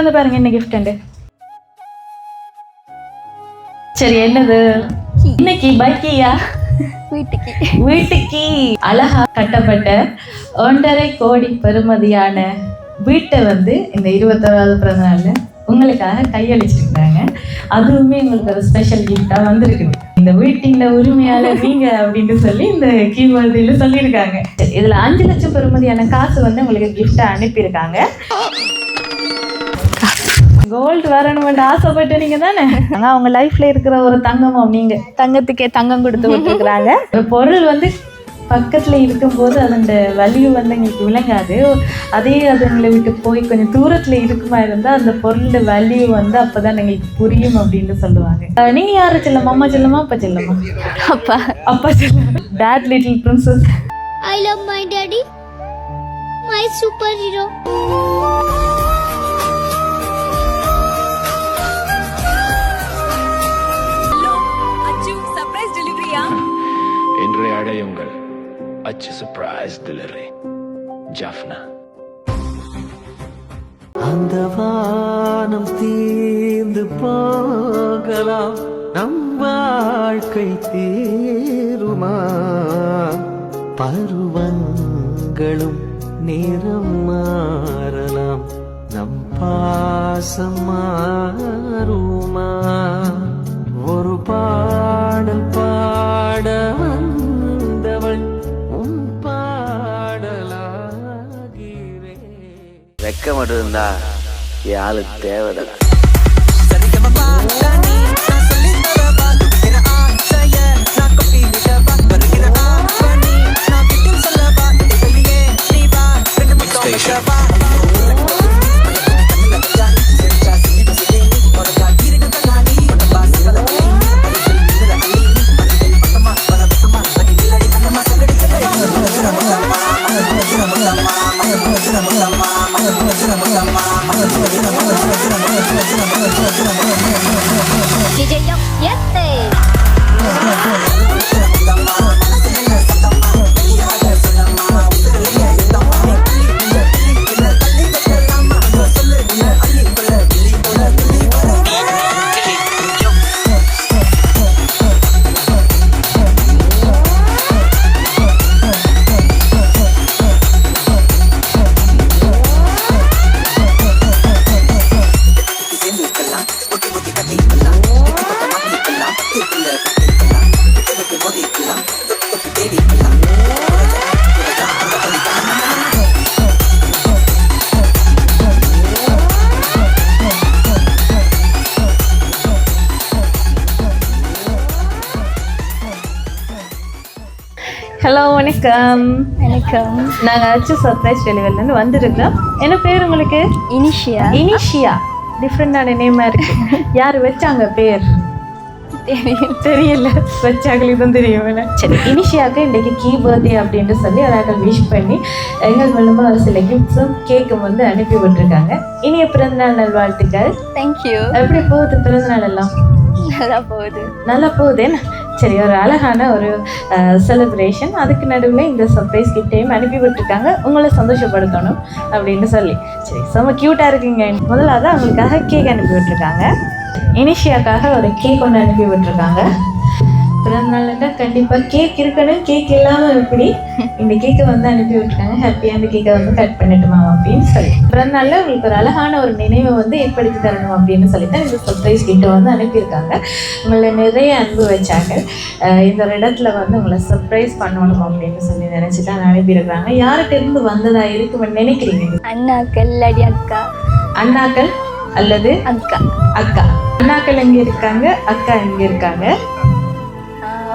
திறந்து பாருங்க என்ன கிஃப்ட். சரி என்னது இன்னைக்கு பைக்கியா? வீட்டுக்கு அழகா கட்டப்பட்ட 1.5 கோடி பெறுமதியான வீட்டை வந்து இந்த 21வது பிறந்த நாள்ல உங்களுக்காக கையளிச்சிருக்காங்க. அதுவுமே உங்களுக்கு ஒரு ஸ்பெஷல் கிஃப்டா வந்திருக்குது. இந்த வீட்டின் உரிமையாளர் நீங்க அப்படின்னு சொல்லி இந்த கீவேர்டில சொல்லியிருக்காங்க. இதுல 5 லட்சம் பெறுமதியான காசு வந்து உங்களுக்கு கிஃப்டா அனுப்பியிருக்காங்க. கோல்டு வரணும்னு ஆசைப்பட்டு நீங்க தானே அவங்க லைஃப்ல இருக்கிற ஒரு தங்கமும் நீங்க தங்கத்துக்கே தங்கம் கொடுத்து விட்டுருக்குறாங்க. ஒரு பொருள் வந்து பக்கத்துல இருக்கும்போது அதோட வேல்யூ வந்து எங்களுக்கு விளங்காது. அதே அது எங்களை விட்டு போய் கொஞ்சம் தூரத்துல இருக்குமா இருந்தா அந்த பொருளோட வேல்யூ வந்து அப்பதான் எங்களுக்கு புரியும் அப்படின்னு சொல்லுவாங்க. நீங்க யாரு செல்லமா? அம்மா செல்லமா அப்பா செல்லமா? அப்பா. அப்பா செல்லம். Dad little princess. I love my daddy, my superhero. இன்றைய அடையுங்கள் அச்சு சர்ப்ரைஸ் டெலிவரி ஜாஃப்னா. அந்த வானம் தீர்ந்து போகலாம், நம் வாழ்க்கை தீருமா? பருவங்களும் நிறம் மாறலாம், நம் பாசம் மாறுமா? ஒரு பாடல் பாட வந்தவள் உன் பாடலாகிறே. வெக்க மட்டும் இருந்தா என் ஆளு தேவைதான். ஹலோ வணக்கம். வணக்கம். நாங்கள் அச்சு சர்ப்ரைஸ் டெலிவரிலேருந்து வந்துருக்கோம். என்ன பேர் உங்களுக்கு? இனிஷியா. இனிஷியா டிஃப்ரெண்டான நேமாக இருக்கு. யார் வச்சாங்க பேர்? தெரியல, வச்சாங்களுக்கு தான் தெரியும். சரி, இனிஷியாவுக்கு இன்றைக்கு கீ பர்த்டே அப்படின்ட்டு சொல்லி அதாவது விஷ் பண்ணி எங்கள் மூலமாக ஒரு சில கிஃப்ட்ஸும் கேக்கும் வந்து அனுப்பி விட்டுருக்காங்க. இனிய பிறந்தநாள் நல்வாழ்த்துக்கள். தேங்க்யூ. எப்படி போகுது பிறந்தநாள் எல்லாம்? நல்லா போகுது. நல்லா போகுதேன்னு. சரி, ஒரு அழகான ஒரு செலிப்ரேஷன். அதுக்கு நடுவில் இந்த சர்ப்ரைஸ் கிஃப்டையும் அனுப்பி விட்டுருக்காங்க உங்களை சந்தோஷப்படுத்தணும் அப்படின்னு சொல்லி. சரி, செம்ம க்யூட்டாக இருக்குங்க. முதலாவது அவங்களுக்காக கேக் அனுப்பி விட்டுருக்காங்க. இனிஷியாக்காக ஒரு கேக் ஒன்று அனுப்பி விட்டுருக்காங்க. பிறந்தநாள்னா கண்டிப்பாக கேக் இருக்கணும், கேக் இல்லாமல் எப்படி? இந்த கேக்கை வந்து அனுப்பி விட்டுருக்காங்க. ஹாப்பியாக அந்த கேக்கை வந்து கட் பண்ணிட்டுமா அப்படின்னு சொல்லி பிறந்தநாளில் உங்களுக்கு ஒரு அழகான ஒரு நினைவை வந்து ஏற்படுத்தி தரணும் அப்படின்னு சொல்லி தான் இந்த சர்ப்ரைஸ் கிட்ட வந்து அனுப்பியிருக்காங்க. உங்களை நிறைய அன்பு வச்சாங்க. இந்த ஒரு இடத்துல வந்து உங்களை சர்ப்ரைஸ் பண்ணணும் அப்படின்னு சொல்லி நினச்சி தான் அனுப்பியிருக்காங்க. யார்கிட்ட இருந்து வந்ததா இருக்குன்னு நினைக்கிறீங்க? அண்ணாக்கள் இல்லாடி அக்கா. அண்ணாக்கள் அல்லது அக்கா. அக்கா. அண்ணாக்கள் எங்கே இருக்காங்க, அக்கா எங்கே இருக்காங்க?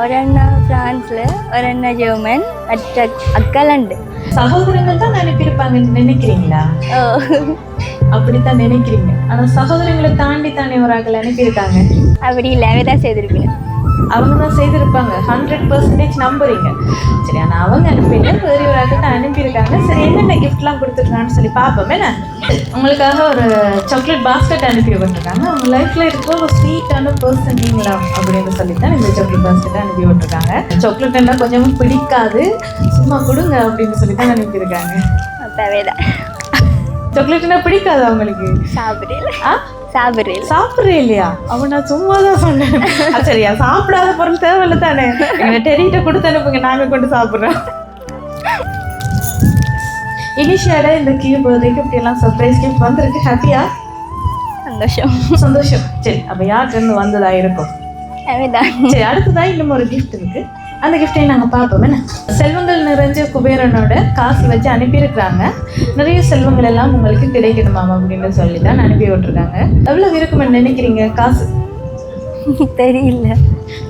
ஒரு அண்ணா பிரான்ஸ்ல, ஒரு அண்ணா ஜெர்மன், அக்கா லண்டன். சகோதரங்கள் தான் அனுப்பியிருப்பாங்கன்னு நினைக்கிறீங்களா? அப்படித்தான் நினைக்கிறீங்க. ஆனா சகோதரங்களை தாண்டி தானே ஒரு ஆக்கள் அனுப்பியிருக்காங்க. அப்படி இல்லாவே தான் செய்திருப்பீங்க. அவங்க தான் செய்திருப்பாங்க, 100% நம்புறீங்க. சரி, ஆனால் அவங்க அனுப்பிங்க, வேறு ஒரு ஆக்கிட்ட அனுப்பியிருக்காங்க. சரி, என்னென்ன கிஃப்ட்லாம் கொடுத்துருக்காங்கன்னு சொல்லி பார்ப்போம். என்ன உங்களுக்காக ஒரு சாக்லேட் பாஸ்கெட் அனுப்பி விட்டுருக்காங்க. அவங்க லைஃப்பில் இருக்கிற ஒரு ஸ்வீட்டான பர்சன் நீங்களா அப்படின்னு சொல்லி தான் இந்த சாக்லேட் பாஸ்கெட்டை அனுப்பி விட்டுருக்காங்க. சாக்லேட் எல்லாம் கொஞ்சமும் பிடிக்காது, சும்மா கொடுங்க அப்படின்னு சொல்லி தான் அனுப்பியிருக்காங்க. அப்பவே தான் சாக்லேட்னா பிடிக்காது அவங்களுக்கு? சாப்பிடல ஆ சாப்பிடல சாப்பிட்றே இல்லையா? அவன் நான் சும்மா தான் சொன்னேன். சரியா, சாப்பிடாத பொருள் தேவையில்ல தானே? எங்களை டெரிகிட்ட கொடுத்து அனுப்புங்க, நாங்கள் கொண்டு சாப்பிட்றோம். இனிஷியாடா இந்த கீ பர்த்டேக்கு இப்படியெல்லாம் சர்ப்ரைஸ் கிஃப்ட் வந்திருக்கு. ஹாப்பியா? சந்தோஷம் சந்தோஷம். சரி, அப்போ யார்கிட்ட இருந்து வந்ததா இருக்கும்? அவைதான் சரி, அடுத்ததான் இன்னும் ஒரு கிஃப்ட் இருக்கு. அந்த கிஃப்டையும் நாங்கள் பார்ப்போம். என்ன செல்வங்கள் நிறைஞ்ச குபேரனோட காசு வச்சு அனுப்பியிருக்கிறாங்க. நிறைய செல்வங்கள் எல்லாம் உங்களுக்கு கிடைக்கணுமாம் அப்படின்னு சொல்லி தான் அனுப்பி விட்டுருக்காங்க. எவ்வளோ இருக்குமென்னு நினைக்கிறீங்க காசு? தெரியல.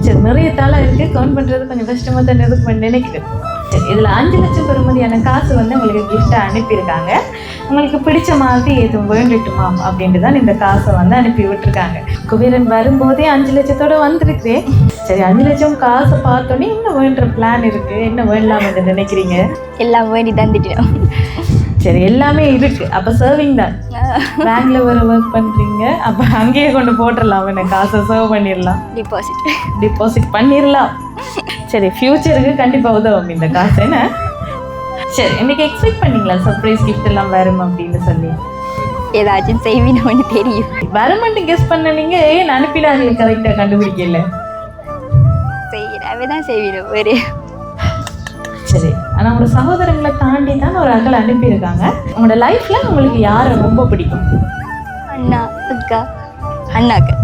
சரி, நிறைய தாளாக இருக்கு, கவுண்ட் பண்ணுறது கொஞ்சம் கஷ்டமாக தான் இருக்குமென்னு நினைக்கிறேன். சரி, இதில் 5 லட்சம் பெறுமதியான காசு வந்து உங்களுக்கு கிஃப்டாக அனுப்பியிருக்காங்க. உங்களுக்கு பிடிச்ச மாதிரி எதுவும் வேண்டுட்டுமா அப்படின்ட்டு தான் இந்த காசை வந்து அனுப்பி விட்டுருக்காங்க. குபேரன் வரும்போதே 5 லட்சத்தோட வந்துருக்குறேன். சரி, 5 லட்சம் காசை பார்த்தோன்னே என்ன வேண்டுற பிளான் இருக்கு? என்ன வேண்டலாம்னு நினைக்கிறீங்க? எல்லாம் வேண்டி தந்துட்டோம். சரி, எல்லாமே இருக்கு. அப்போ சர்விங் தான். பேங்க்ல வேறு ஒர்க் பண்ணுறீங்க, அப்போ அங்கேயே கொண்டு போட்டுடலாம். என்ன காசை சர்வ் பண்ணிடலாம், டிபாசிட் பண்ணிடலாம். சரி, ஃப்யூச்சருக்கு கண்டிப்பாக உதவும் இந்த காசு. என்ன சரி, இன்னைக்கு எக்ஸ்பெக்ட் பண்ணீங்களா சர்ப்ரைஸ் கிஃப்ட் எல்லாம் வரும் அப்படின்னு சொல்லி? ஏதாச்சும் செய்வினோன்னு தெரியும். வருமென்ட்டு கெஸ் பண்ண நீங்க ஏன் அனுப்பினார்கள் கரெக்டாக கண்டுபிடிக்கல? அவைதான் செய்வினோம் வேறு. சரி, ஆனால் உங்களோட சகோதரங்களை தாண்டி தான் ஒரு அக்கள் அனுப்பியிருக்காங்க. உங்களோட லைஃப்ல உங்களுக்கு யாரை ரொம்ப பிடிக்கும்? அண்ணா அக்கா. அண்ணாக்கள்.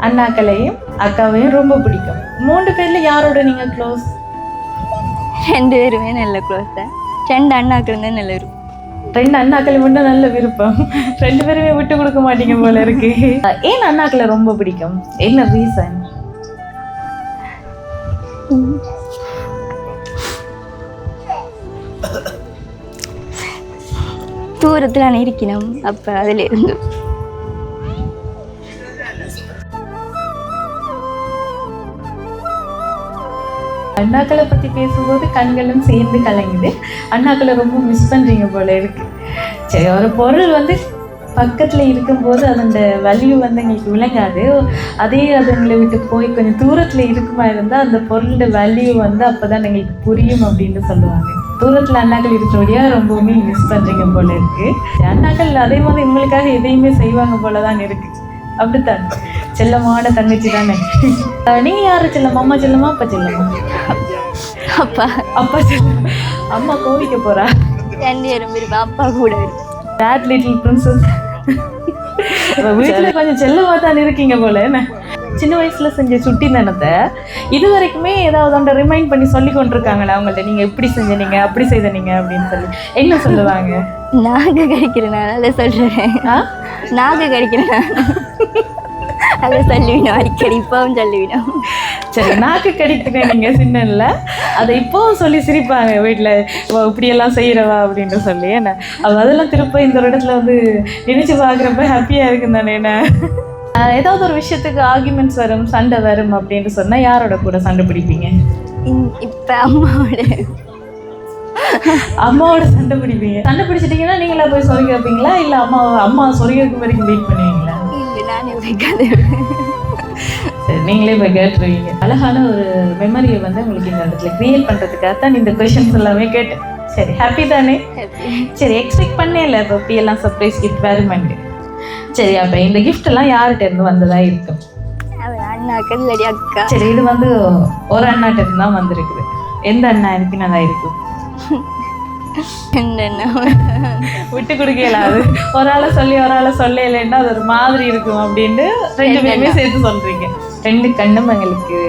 அண்ணாக்களையும் அக்காவையும் ரொம்ப பிடிக்கும். 3 பேர்ல யாரோட நீங்க க்ளோஸ்? 2 பேருமே நல்ல க்ளோஸ் தான். 2 அண்ணாக்கள் தான் நல்ல இருக்கும். 2 அண்ணாக்களை மட்டும் நல்ல விருப்பம். 2 பேருமே விட்டு கொடுக்க மாட்டீங்க போல இருக்கு. ஏன் அண்ணாக்களை ரொம்ப பிடிக்கும்? என்ன ரீசன்? தூரத்தில் நான் இருக்கணும், அப்போ அதில் இருந்து அண்ணாக்களை பற்றி பேசும்போது கண்களும் சேர்ந்து கலங்குது. அண்ணாக்களை ரொம்ப மிஸ் பண்ணுறீங்க போல இருக்கு. சரி, ஒரு பொருள் வந்து பக்கத்தில் இருக்கும்போது அதோட வேல்யூ வந்து எங்களுக்கு விளங்காது. அதே அது எங்களை விட்டு போய் கொஞ்சம் தூரத்தில் இருக்குமா இருந்தால் அந்த பொருளோட வேல்யூ வந்து அப்போ தான் எங்களுக்கு புரியும் அப்படின்னு சொல்லுவாங்க. தூரத்தில் அண்ணாக்கள் இருக்கிறபடியாக ரொம்பவுமே மிஸ் பண்ணுறீங்க போல இருக்கு. அண்ணாக்கள் அதே மாதிரி உங்களுக்காக எதையுமே செய்வாங்க போல தான் இருக்கு. அப்படித்தான், செல்லமான தங்கச்சி தானே. நீங்க யாரு செல்லம்மா? அம்மா செல்லமா அப்பா செல்லமா? அப்பா. அப்பா செல்லம். அம்மா கோவிக்க போறா? 2 பேரும் இருப்பா, அப்பா கூட இருக்கும். That little princess. வீட்டுல கொஞ்சம் செல்லமா தான் இருக்கீங்க போல. என்ன சின்ன வயசுல செஞ்ச சுட்டி தனத்தை இது வரைக்குமே ஏதாவது ஒன்றை ரிமைண்ட் பண்ணி சொல்லி கொண்டிருக்காங்களா அவங்கள்ட்ட? நீங்க இப்படி செஞ்சீங்க, அப்படி செய்தீங்க அப்படின்னு சொல்லி என்ன சொல்லுவாங்க? நாக கடிக்கிறேன், அதை சொல்றேன். நாக கடிக்கிறேன், அதை சொல்லுவினோம் அடிக்கடி. இப்பவும் சொல்லுவினோம். சரி, நாக்கு கடிக்கிறேன் நீங்க சின்னல, அதை இப்போவும் சொல்லி சிரிப்பாங்க வீட்டில், இப்படியெல்லாம் செய்கிறவா அப்படின்னு சொல்லி. என்ன அதெல்லாம் திருப்ப இந்த ஒரு இடத்துல வந்து நினைச்சு பார்க்குறப்ப ஹாப்பியாக இருக்குன்னு தானே. என்ன ஏதாவது ஒரு விஷயத்துக்கு ஆர்குமெண்ட்ஸ் வரும், சண்டை வரும் அப்படின்னு சொன்னால் யாரோட கூட சண்டை பிடிப்பீங்க? இப்போ அம்மாவோட சண்டை பிடிப்பீங்க. சண்டை பிடிச்சிட்டிங்கன்னா நீங்களா போய் சொல்லி கேட்பீங்களா, இல்லை அம்மா சொல்லி வைக்கும் வரைக்கும் வெயிட் பண்ணுவீங்களா? இல்லை, நானே வைக்காது. சரி, நீங்களே போய் கேட்டுருவீங்க. அழகான ஒரு மெமரியை வந்து உங்களுக்கு இந்த இடத்துல கிரியேட் பண்ணுறதுக்காக தான் இந்த கொஷின்ஸ் எல்லாமே கேட்டேன். சரி, ஹாப்பி தானே? சரி, எக்ஸ்பெக்ட் பண்ணே இல்லை இப்போ இப்படியெல்லாம் சர்ப்ரைஸ் கிஃப்ட் வருமெண்டு. சரி, அப்போ இந்த கிஃப்ட் எல்லாம் யார்கிட்ட இருந்து வந்ததா இருக்கும்? அண்ணாக்கள் இல்லாடி அக்கா. சரி, இது வந்து ஒரு அண்ணாட்ட இருந்து தான் வந்திருக்குது. எந்த அண்ணா அனுப்பினதா இருக்கும்? விட்டு கொடுக்கலாது. ஒரு ஆளை சொல்லி ஒரு ஆளை சொல்லலைன்னா அது ஒரு மாதிரி இருக்கும் அப்படின்ட்டு 2 பேருமே சேர்த்து சொல்றீங்க. 2 கண்ணும் எங்களுக்கு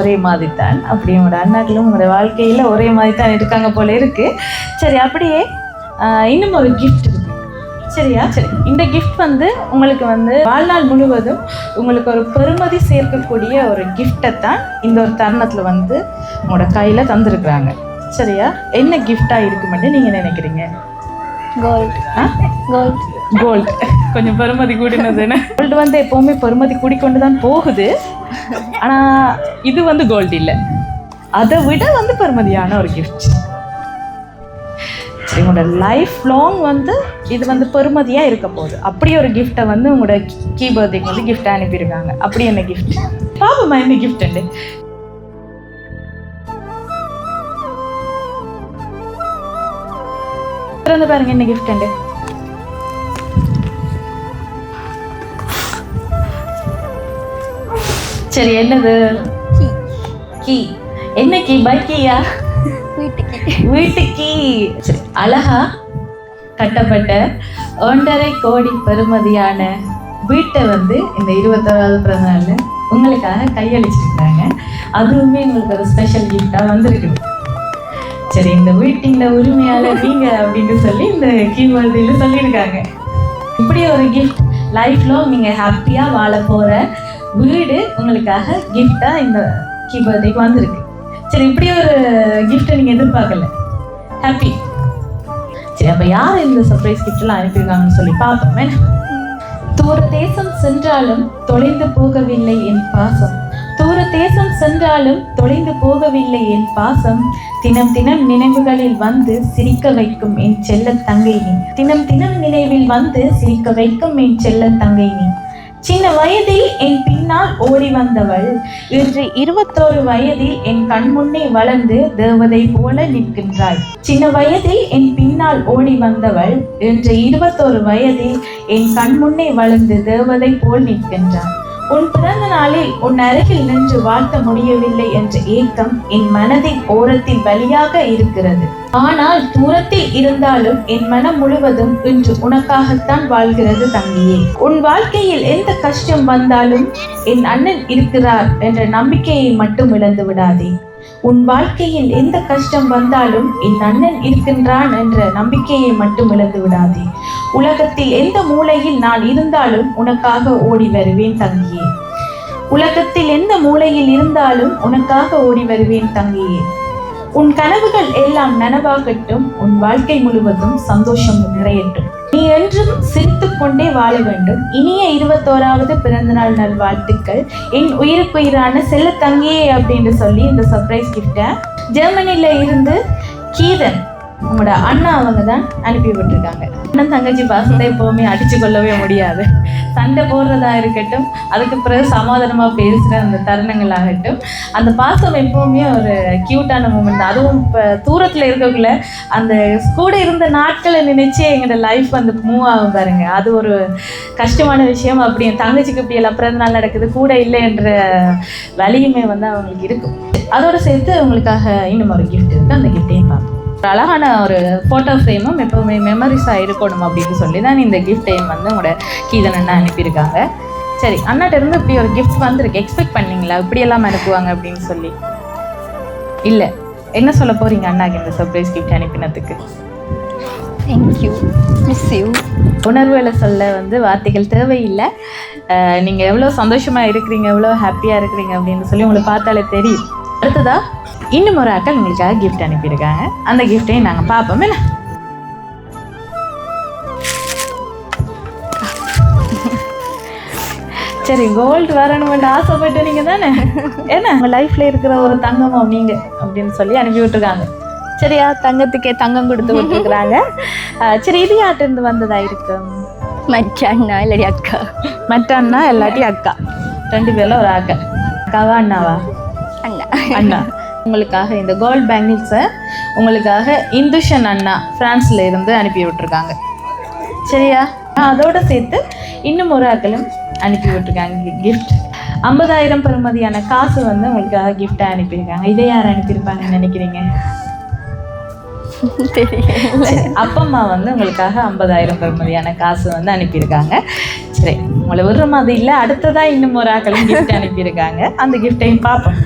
ஒரே மாதிரி தான். அப்படி உங்களோட அண்ணாக்களும் உங்களோட வாழ்க்கையில ஒரே மாதிரி தான் இருக்காங்க போல இருக்கு. சரி, அப்படியே இன்னும் ஒரு கிஃப்ட் இருக்கு. சரியா? சரி, இந்த கிஃப்ட் வந்து உங்களுக்கு வந்து வாழ்நாள் முழுவதும் உங்களுக்கு ஒரு பெருமதி சேர்க்கக்கூடிய ஒரு கிஃப்டை தான் இந்த ஒரு தருணத்தில் வந்து உங்களோட கையில் தந்துருக்குறாங்க. சரியா? என்ன கிஃப்டாக இருக்குமென்னு நீங்கள் நினைக்கிறீங்க? கோல்டு. கொஞ்சம் பெருமதி கூடினதுன்னு. கோல்டு வந்து எப்போவுமே பெருமதி கூடிக்கொண்டு தான் போகுது. ஆனால் இது வந்து கோல்டு இல்லை, அதை விட வந்து பெருமதியான ஒரு கிஃப்ட். உங்களோட லைஃப் லாங் வந்து இது வந்து பெருமதியாக இருக்க போகுது. அப்படி ஒரு கிஃப்டை வந்து உங்களோட கீ பர்த்டேக்கு வந்து கிஃப்ட் அனுப்பியிருக்காங்க. அப்படி என்ன கிஃப்ட்? பாப்போமா என்ன கிஃப்ட்? திறந்து பாருங்க என்ன கிஃப்ட். சரி, என்னது? கீ. என்ன கீ? பைக்கியா? வீட்டுக்கு. வீட்டு கீ. சரி, அழகா கட்டப்பட்ட 1.5 கோடி பெறுமதியான வீட்டை வந்து இந்த 21வது பிறந்தநாள் உங்களுக்காக கையளிச்சிருக்காங்க. அதுவுமே உங்களுக்கு ஒரு ஸ்பெஷல் கிஃப்டாக வந்திருக்குது. சரி, இந்த வீட்டின் உரிமையாளர் நீங்க அப்படின்னு சொல்லி இந்த கீவேர்டில் சொல்லியிருக்காங்க. இப்படி ஒரு கிஃப்ட் லைஃப் லாங் நீங்கள் ஹாப்பியாக வாழ போகிற வீடு உங்களுக்காக கிஃப்டாக இந்த கீவேர்டுக்கு வந்திருக்கு. சரி, இப்படி ஒரு கிஃப்ட்டை நீங்கள் எதிர்பார்க்கல. ஹாப்பி. சரி, அப்போ யார் இந்த சர்ப்ரைஸ் கிஃப்ட்லாம் அனுப்பியிருக்காங்கன்னு சொல்லி பார்ப்போமே. தூர தேசம் சென்றாலும் தொலைந்து போகவில்லை என் பாசம். தூர தேசம் சென்றாலும் தொலைந்து போகவில்லை என் பாசம். தினம் தினம் நினைவுகளில் வந்து சிரிக்க வைக்கும் என் செல்ல தங்கை நீ. தினம் தினம் நினைவில் வந்து சிரிக்க வைக்கும் என் செல்ல தங்கை நீ. சின்ன வயதில் என் பின்னால் ஓடி வந்தவள் இன்று 21 வயதில் என் கண்முன்னே வளர்ந்து தேவதை போல நிற்கின்றாள். சின்ன வயதில் என் பின்னால் ஓடி வந்தவள் இன்று 21 வயதில் என் கண்முன்னே வளர்ந்து தேவதை போல் நிற்கின்றாள். உன் பிறந்த நாளில் உன் அருகில் நின்று வாழ்த்த முடியவில்லை என்ற ஏக்கம் என் மனதின் ஓரத்தில் வலியாக இருக்கிறது. ஆனால் தூரத்தில் இருந்தாலும் என் மனம் முழுவதும் இன்று உனக்காகத்தான் வாழ்கிறது தங்கியே. உன் வாழ்க்கையில் எந்த கஷ்டம் வந்தாலும் என் அண்ணன் இருக்கிறார் என்ற நம்பிக்கையை மட்டும் இழந்து விடாதே. உன் வாழ்க்கையில் எந்த கஷ்டம் வந்தாலும் என் அண்ணன் இருக்கின்றான் என்ற நம்பிக்கையை மட்டும் இழந்து விடாதே. உலகத்தில் எந்த மூலையில் நான் இருந்தாலும் உனக்காக ஓடி வருவேன் தங்கியே. உலகத்தில் எந்த மூலையில் இருந்தாலும் உனக்காக ஓடி வருவேன் தங்கியே. உன் கனவுகள் எல்லாம் நனவாகட்டும். உன் வாழ்க்கை முழுவதும் சந்தோஷம் நிறையட்டும். நீ என்றும் சிரித்துக் கொண்டே வாழ வேண்டும். இனிய 21வது பிறந்தநாள் நல்வாழ்த்துக்கள் என் உயிருக்குயிரான செல்ல தங்கியே அப்படின்னு சொல்லி இந்த சர்ப்ரைஸ் கிஃப்டை ஜெர்மனில இருந்து கீதன் உங்களோட அண்ணா அவங்க தான் அனுப்பி விட்டுருக்காங்க. அண்ணன் தங்கச்சி பாசத்தை எப்போவுமே அடிச்சு கொள்ளவே முடியாது. சண்டை போடுறதா இருக்கட்டும், அதுக்கு பிறகு சமாதானமாக பேசுகிற அந்த தருணங்கள் ஆகட்டும், அந்த பாசம் எப்போவுமே ஒரு க்யூட்டான மூமெண்ட். அதுவும் இப்போ தூரத்தில் இருக்கக்குள்ள அந்த கூட இருந்த நாட்களை நினைச்சு எங்களோட லைஃப் வந்து மூவ் ஆகும் பாருங்க. அது ஒரு கஷ்டமான விஷயம். அப்படி என் தங்கச்சிக்கு இப்படி எல்லாம் பிறந்த நாள் நடக்குது கூட இல்லை என்ற வலியுமே வந்து அவங்களுக்கு இருக்கும். அதோடு சேர்த்து உங்களுக்காக இன்னும் ஒரு கிஃப்ட் இருக்குது. அந்த கிஃப்டையும் பார்ப்போம். ஒரு அழகான ஒரு ஃபோட்டோ ஃப்ரேமும் எப்போவுமே மெமரிஸாக இருக்கணும் அப்படின்னு சொல்லி தான் இந்த கிஃப்டையும் வந்து உங்களோட கீதன் அண்ணா அனுப்பியிருக்காங்க. சரி, அண்ணாட்ட இருந்து இப்படி ஒரு கிஃப்ட் வந்துருக்கு. எக்ஸ்பெக்ட் பண்ணீங்களா இப்படியெல்லாம் அனுப்புவாங்க அப்படின்னு சொல்லி? இல்லை. என்ன சொல்ல போகிறீங்க அண்ணாக்கு இந்த சர்ப்ரைஸ் கிஃப்ட் அனுப்பினதுக்கு? Thank you, miss you. உணர்வுகளை சொல்ல வந்து வார்த்தைகள் தேவையில்லை. நீங்கள் எவ்வளோ சந்தோஷமாக இருக்கிறீங்க, எவ்வளோ ஹாப்பியாக இருக்கிறீங்க அப்படின்னு சொல்லி உங்களை பார்த்தாலே தெரியும். அடுத்ததா இன்னும் ஒரு ஆக்கள் உங்களுக்காக கிஃப்ட் அனுப்பியிருக்காங்க. அந்த கிஃப்டையும் நாங்கள் பார்ப்போம். என்ன சரி, கோல்டு வரணும்னு ஆசைப்பட்டு நீங்கள் தானே ஏன்னா உங்கள் லைஃப்பில் இருக்கிற ஒரு தங்கமோ நீங்கள் அப்படின்னு சொல்லி அனுப்பி விட்டுருக்காங்க. சரியா, தங்கத்துக்கே தங்கம் கொடுத்து விட்டுருக்குறாங்க. சரி, இது யார்கிட்ட வந்ததா இருக்கு? மற்ற அண்ணா இல்லாட்டி அக்கா. மற்ற அண்ணா இல்லாட்டி அக்கா, 2 பேரில் ஒரு அக்கா. அக்காவா அண்ணாவா? அண்ணா. அண்ணா உங்களுக்காக இந்த கோல்ட் பேங்கிள்ஸை உங்களுக்காக இந்துஷன் அண்ணா பிரான்ஸில் இருந்து அனுப்பி விட்டுருக்காங்க. சரியா, அதோடு சேர்த்து இன்னும் ஒரு ஆக்களும் அனுப்பி விட்டுருக்காங்க கிஃப்ட். 50,000 பெறுமதியான காசு வந்து உங்களுக்காக கிஃப்டாக அனுப்பியிருக்காங்க. இதை யார் அனுப்பியிருப்பாங்கன்னு நினைக்கிறீங்க? அப்பா அம்மா வந்து உங்களுக்காக 50,000 பெறுமதியான காசு வந்து அனுப்பியிருக்காங்க. சரி, உங்களை விடுற மாதிரி இல்லை. அடுத்ததாக இன்னும் ஒரு ஆக்களும் கிஃப்ட் அனுப்பியிருக்காங்க. அந்த கிஃப்டையும் பார்ப்போம்.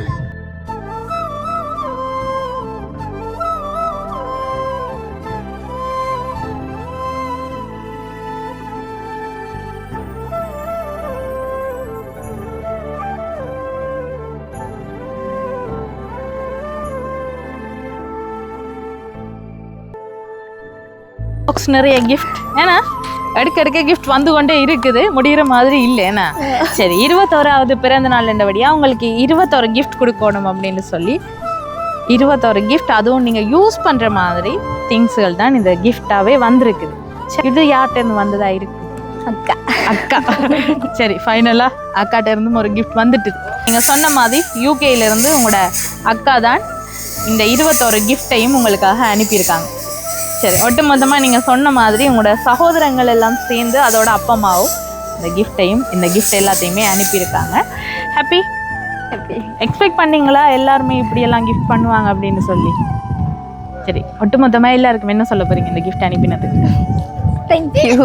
பாக்ஸ் நிறைய கிஃப்ட். ஏன்னா அடுக்க கிஃப்ட் வந்து கொண்டே இருக்குது, முடிகிற மாதிரி இல்லை. ஏன்னா சரி, 21வது பிறந்த நாள் என்றபடியாக உங்களுக்கு 21 கிஃப்ட் கொடுக்கணும் அப்படின்னு சொல்லி 21 கிஃப்ட், அதுவும் நீங்கள் யூஸ் பண்ணுற மாதிரி திங்ஸுகள் தான் இந்த கிஃப்டாகவே வந்திருக்குது. சரி, இது யார்கிட்டேருந்து வந்ததா இருக்கு? அக்கா. அக்கா. சரி, ஃபைனலாக அக்காட்ட இருந்தும் ஒரு கிஃப்ட் வந்துட்டு. நீங்கள் சொன்ன மாதிரி யூகேயிலேருந்து உங்களோட அக்கா தான் இந்த 21 கிஃப்டையும் உங்களுக்காக அனுப்பியிருக்காங்க. சரி, ஒட்டுமொத்தமாக நீங்கள் சொன்ன மாதிரி உங்களோட சகோதரங்கள் எல்லாம் சேர்ந்து அதோட அப்பா அம்மாவும் இந்த கிஃப்டையும் இந்த கிஃப்ட் எல்லாத்தையுமே அனுப்பியிருக்காங்க. ஹாப்பி. ஹாப்பி. எக்ஸ்பெக்ட் பண்ணீங்களா எல்லாருமே இப்படியெல்லாம் கிஃப்ட் பண்ணுவாங்க அப்படின்னு சொல்லி? சரி, ஒட்டுமொத்தமாக எல்லாருக்கும் என்ன சொல்ல போகிறீங்க இந்த கிஃப்ட் அனுப்பினதுக்கு? தேங்க்யூ.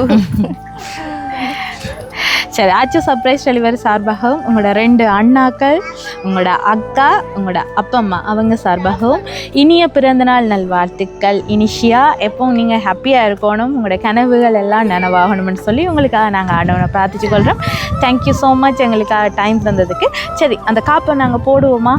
சரி, ஆச்சு சர்ப்ரைஸ் டெலிவரி சார்பாகவும் உங்களோட 2 அண்ணாக்கள், உங்களோட அக்கா, உங்களோட அப்பா அம்மா அவங்க சார்பாகவும் இனிய பிறந்தநாள் நல்வாழ்த்துக்கள். இனிஷியா எப்பவும் நீங்கள் ஹாப்பியாக இருக்கணும், உங்களோட கனவுகள் எல்லாம் நனவாகணும்னு சொல்லி உங்களுக்காக நாங்கள் ஆண்டவனை பிரார்த்திச்சு கொள்கிறோம். தேங்க்யூ ஸோ மச் எங்களுக்காக டைம் தந்ததுக்கு. சரி, அந்த காப்பை நாங்கள் போடுவோமா?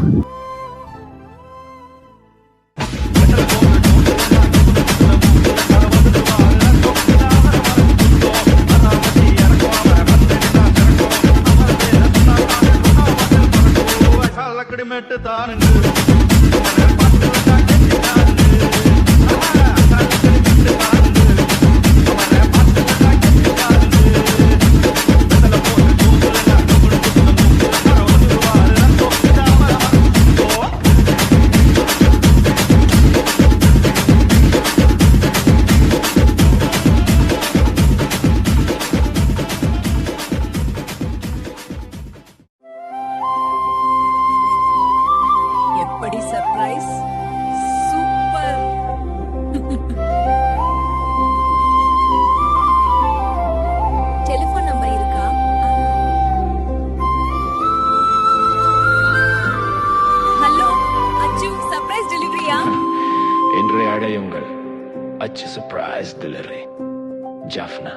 எப்படி சர்ப்ரைஸ்? சூப்பர். டெலிபோன் நம்பர் இருக்கா? ஹலோ அச்சு, சர்ப்ரைஸ் டெலிவரியா? இன்றைய அடையுங்கள் அச்சு சர்ப்ரைஸ் டெலிவரி ஜாஃப்னா.